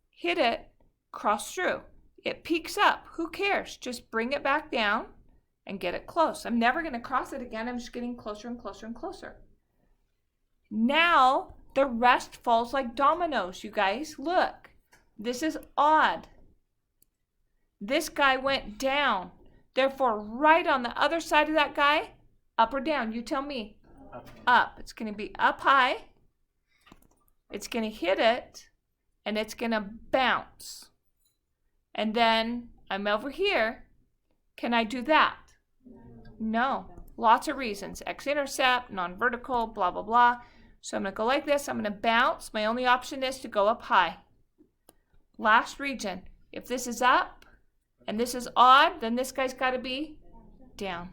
Speaker 1: hit it, cross through. It peaks up. Who cares? Just bring it back down and get it close. I'm never going to cross it again. I'm just getting closer and closer and closer. Now the rest falls like dominoes, you guys. Look, this is odd. This guy went down. Therefore, right on the other side of that guy, up or down? You tell me.
Speaker 2: Up.
Speaker 1: Up. It's going to be up high. It's going to hit it, and it's going to bounce. And then I'm over here. Can I do that? No. Lots of reasons. X-intercept, non-vertical, blah, blah, blah. So I'm going to go like this. I'm going to bounce. My only option is to go up high. Last region. If this is up and this is odd, then this guy's got to be down.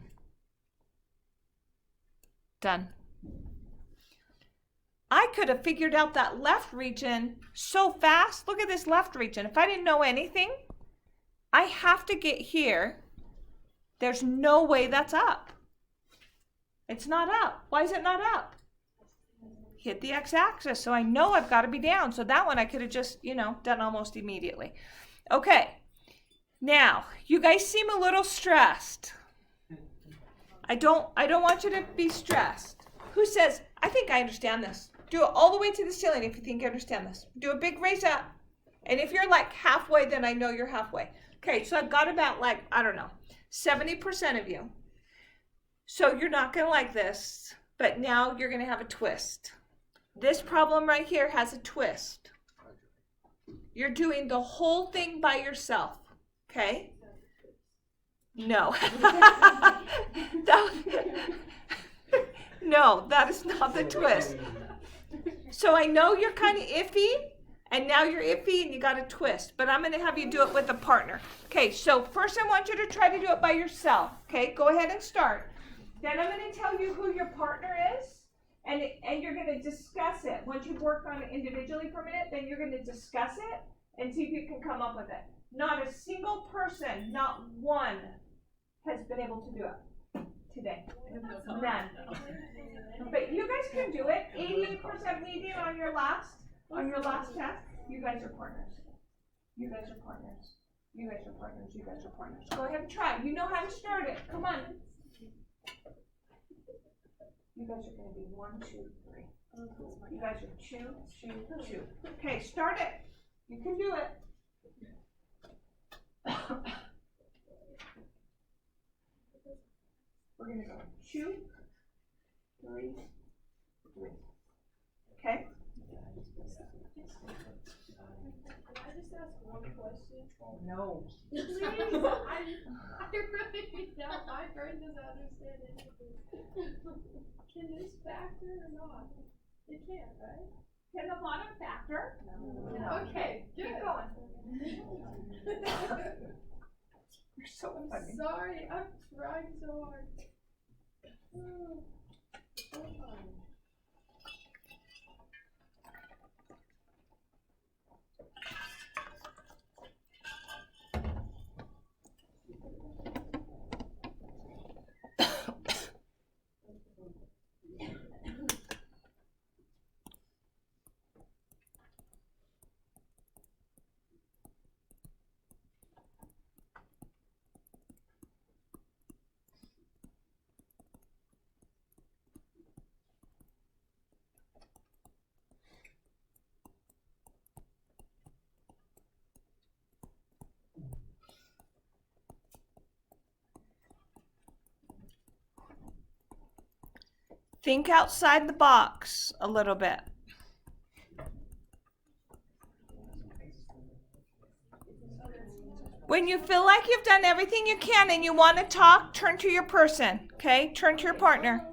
Speaker 1: Done. I could have figured out that left region so fast. Look at this left region. If I didn't know anything, I have to get here. There's no way that's up. It's not up. Why is it not up? Hit the x-axis, so I know I've got to be down. So that one I could have just, done almost immediately. Okay. Now, you guys seem a little stressed. I don't want you to be stressed. Who says, I think I understand this? Do it all the way to the ceiling if you think you understand this. Do a big raise up. And if you're like halfway, then I know you're halfway. Okay, so I've got about 70% of you. So you're not going to like this, but now you're going to have a twist. This problem right here has a twist. You're doing the whole thing by yourself, okay? No. No, that is not the twist. So I know you're kind of iffy, and now you're iffy and you got a twist, but I'm going to have you do it with a partner. Okay, so first I want you to try to do it by yourself. Okay, go ahead and start. Then I'm going to tell you who your partner is, and you're going to discuss it. Once you've worked on it individually for a minute, then you're going to discuss it and see if you can come up with it. Not a single person, not one, has been able to do it today. None. But you guys can do it. 88% median on your last test. You guys are partners. You guys are partners. You guys are partners. You guys are partners. Go ahead and try. You know how to start it. Come on. You guys are going to be 1, 2, 3. You guys are 2, 2, 2. Okay, start it. You can do it. We're going to go 2, 3, 3. Okay?
Speaker 3: Can I just ask one question?
Speaker 1: No.
Speaker 3: Please, I really need help. My brain doesn't understand anything. Can this factor or not? It can't, right?
Speaker 1: Can the bottom factor?
Speaker 3: No. Okay, good.
Speaker 1: Keep going. You're so funny.
Speaker 3: Sorry, I'm trying so hard. Oh, so fun.
Speaker 1: Think outside the box a little bit. When you feel like you've done everything you can and you want to talk, turn to your person, okay? Turn to your partner.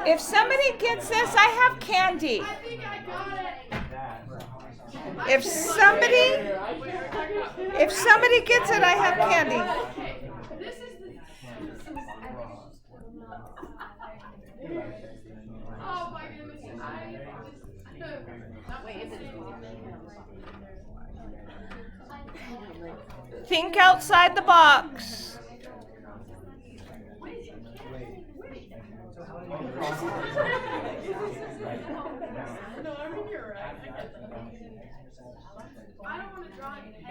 Speaker 1: If somebody gets this, I have candy.
Speaker 3: I think I got it.
Speaker 1: If somebody gets it, I have candy.
Speaker 3: This is the. Oh my goodness!
Speaker 1: Think outside the box.
Speaker 3: No, I mean you're right. I don't want to draw anything.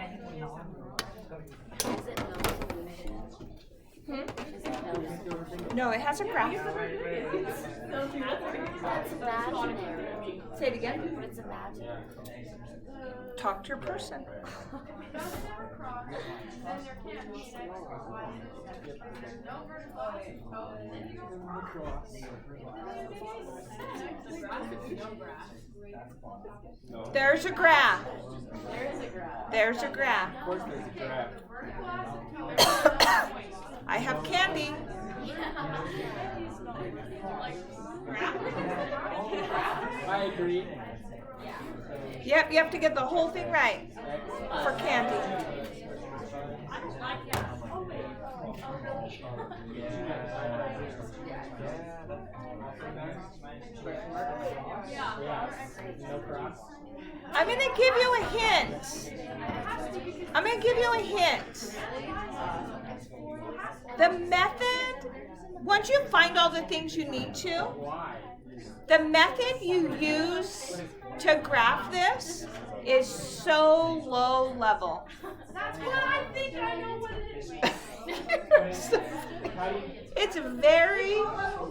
Speaker 1: No, it has a graph.
Speaker 5: That's imaginary.
Speaker 1: Say it again.
Speaker 5: But it's imaginary.
Speaker 1: Talk to your person.
Speaker 3: Then there can't be no vertical asymptote, and then you go across.
Speaker 1: There's a graph.
Speaker 3: There is a graph.
Speaker 1: There's a graph.
Speaker 2: Of course there's a graph.
Speaker 3: Vertical asymptote.
Speaker 1: I have candy.
Speaker 2: I agree.
Speaker 1: Yep, you have to get the whole thing right for candy.
Speaker 2: No cross.
Speaker 1: I'm going to give you a hint. I'm going to give you a hint. The method, once you find all the things you need to,
Speaker 2: Why?
Speaker 1: the method you use to graph this is so low level.
Speaker 3: That's what I think I know what it is.
Speaker 1: It's very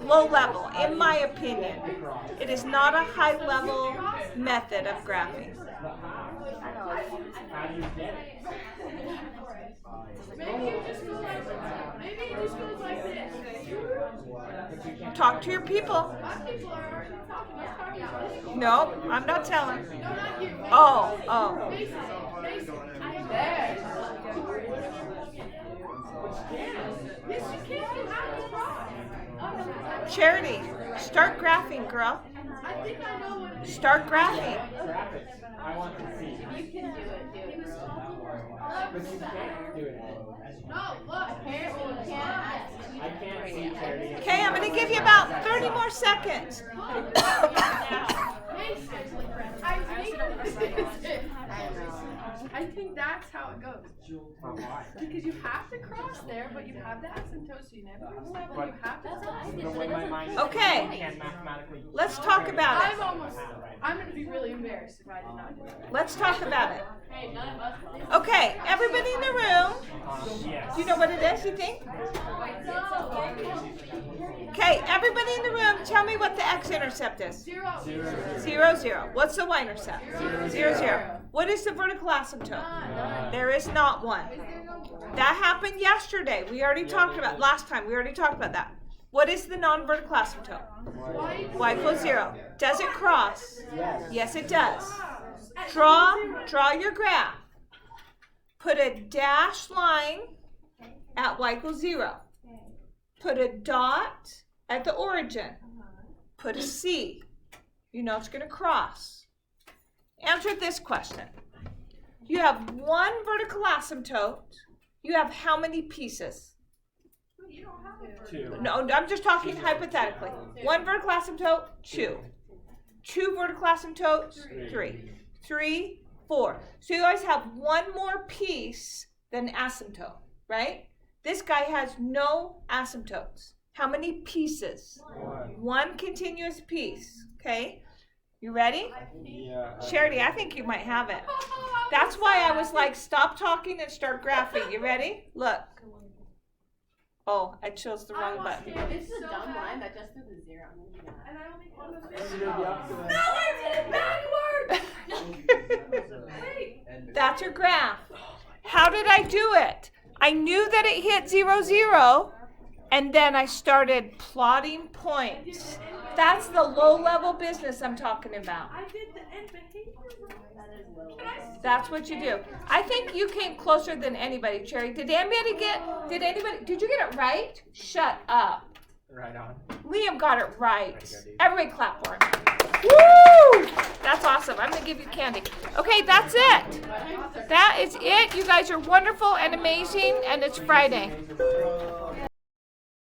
Speaker 1: low level, in my opinion. It is not a high level method of graphing.
Speaker 2: How do you get it?
Speaker 3: Maybe it just goes like this. Maybe it just goes like this.
Speaker 1: Talk to your people.
Speaker 3: My people are already talking. Let's talk about this.
Speaker 1: No, I'm not telling.
Speaker 3: No, not you.
Speaker 1: Oh, oh.
Speaker 3: Mason. Mason. There. Yes, you can. You have to try.
Speaker 1: Charity, start graphing, girl.
Speaker 3: I think I know what it is.
Speaker 1: Start graphing.
Speaker 2: Graphics. I want to see.
Speaker 3: You can do it.
Speaker 2: But you can't do it.
Speaker 3: No, look. Apparently you can't.
Speaker 2: I can't see Terry.
Speaker 1: Okay, I'm going to give you about 30 more seconds.
Speaker 3: I think that's how it goes.
Speaker 2: Why?
Speaker 3: Because you have to cross there, but you have the asymptote, so you never overlap, but you have to cross.
Speaker 2: The way my mind
Speaker 1: Okay.
Speaker 2: can't mathematically.
Speaker 1: Let's talk about it.
Speaker 3: I'm gonna be really embarrassed if I did not do it.
Speaker 1: Let's talk about it.
Speaker 3: Hey, none of us.
Speaker 1: Okay, everybody in the room,
Speaker 2: Yes.
Speaker 1: do you know what it is, you think? Okay, everybody in the room, tell me what the x-intercept is.
Speaker 3: 0.
Speaker 1: 0, 0. What's the y-intercept? 0, 0. What is the vertical asymptote? There is not one. That happened yesterday. We already talked about, last time, we already talked about that. What is the non-vertical asymptote? Y equals 0. Does it cross? Yes, it does. Draw your graph. Put a dashed line at y equals 0. Put a dot at the origin. Put a C. You know it's going to cross. Answer this question. You have one vertical asymptote. You have how many pieces?
Speaker 2: Two.
Speaker 1: No, I'm just talking hypothetically. One vertical asymptote, 2. 2 vertical asymptotes, 3. 3, 4. So you always have one more piece than asymptote, right? This guy has no asymptotes. How many pieces? One continuous piece, okay? You ready?
Speaker 2: Yeah.
Speaker 1: Charity, I think you might have it. That's why I was like, stop talking and start graphing. You ready? Look. Oh, I chose the wrong button.
Speaker 5: This is a dumb line that just threw the zero. I'm gonna do that.
Speaker 3: And I only want to
Speaker 2: It's gonna be up to them.
Speaker 3: No, I did it backwards! Wait!
Speaker 1: That's your graph. How did I do it? I knew that it hit 0, 0, and then I started plotting points. That's the low-level business I'm talking about.
Speaker 3: I did the end behavior wrong.
Speaker 5: That is low.
Speaker 3: Can I
Speaker 1: That's what you do. I think you came closer than anybody, Cherry. Did anybody did you get it right? Shut up.
Speaker 2: Right on.
Speaker 1: Liam got it right.
Speaker 2: Very good, Dave.
Speaker 1: Everybody clap for him. Woo! That's awesome. I'm going to give you candy. Okay, that's it. That is it. You guys are wonderful and amazing, and it's Friday.